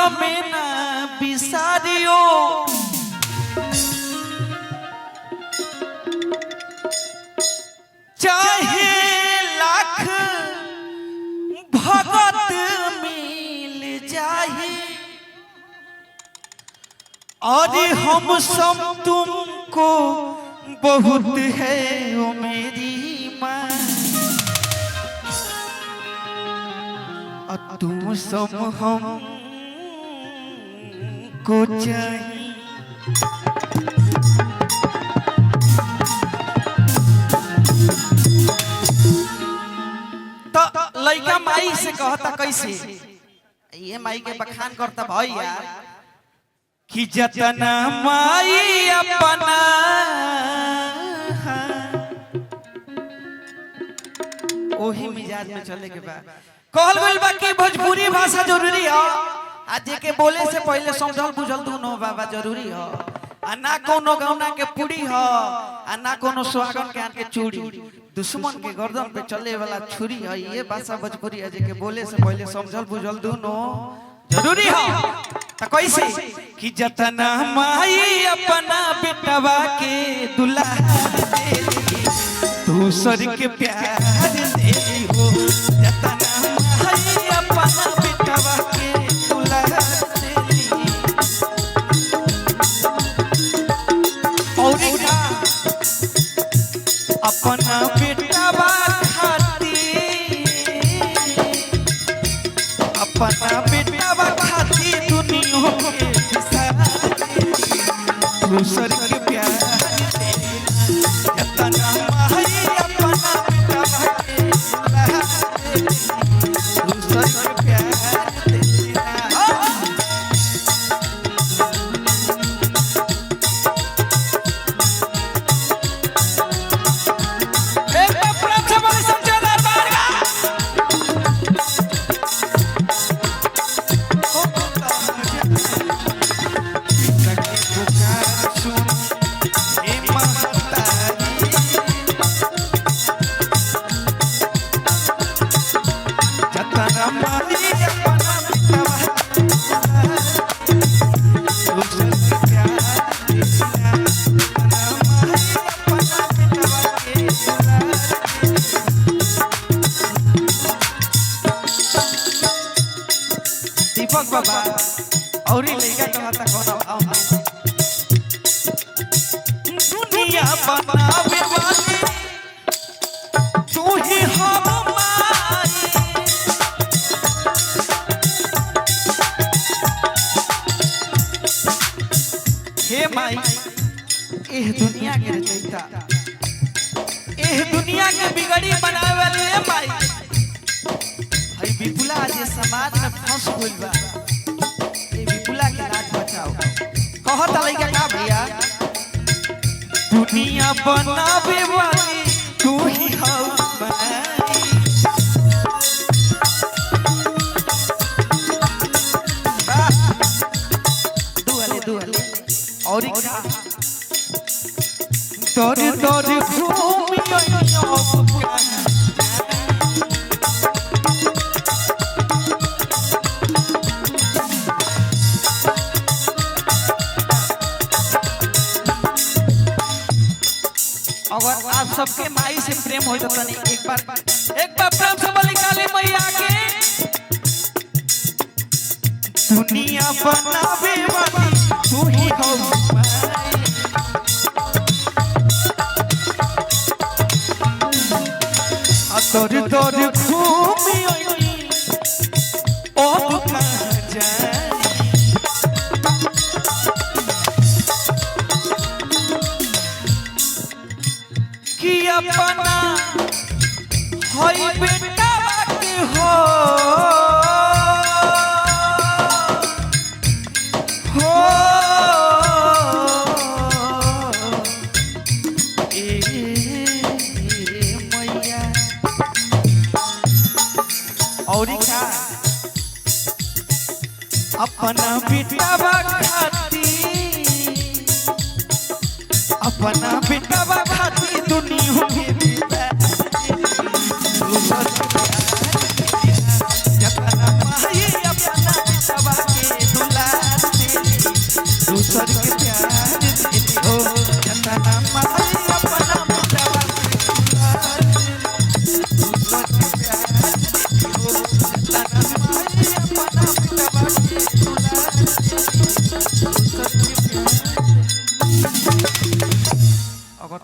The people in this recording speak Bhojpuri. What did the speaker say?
हमें ना बिसारियो चाहे लाख भगत मिल जाए और हम सब तुमको बहुत है ओ मेरी माँ और तुम सब हम को चाहिए। तो लड़का माई से कहता कैसे ये माई के बखान करता भाई यार कि जतना माई अपना ओही मिजाज में चले के बाद कहल गइल बा कि भोजपुरी भाषा जरूरी है आज के बोले से पहले समझल बुझल दोनों बाबा जरूरी है आ ना कोनो गौना के पूरी है आ ना कोनो सुहागन के आन के चूड़ी दुश्मन के गर्दन पे चले वाला छुरी है ये भाषा भोजपुरी है जे के बोले से पहले समझल बुझल दोनों जरूरी है। तो कैसे कि जतना माई अपना बेटवा के दुल्हा दूसर के प्यार दे हो जतना माई अपना बेटवा के दुल्हा और अपना बेटवा खातिर अपना बेटवा खातिर दुनिया के दूसर के प्यार जतना माई अपना बेटवा के दूसर के प्यार दीपक बाबा और लड़का कहता कौन आओ दुनिया बनावे वाली तू ही हम माई हे माई एह दुनिया के रचयिता एह दुनिया के बिगड़ी बनावे वाली है माई हई विपुला जे समाज में फंस गइल बा ए विपुला के लाज बचाओ कहत लइका का भैया दुनिया बनावे वाली तू ही हौ दुआले और का दर दर घूम आइयो अगर आप सबके माई से प्रेम हो तो तनी एक बार प्रेम से बोली काली मैया के दुनिया बनावे वाली तू ही हो तोर तोर घूमी ओ कहां जाए कि अपना होई बेटा के हो मैया और क्या अपना बेटा खाती अपना बेटा खाती दुनिया के जतना माई अपना बेटा के अगर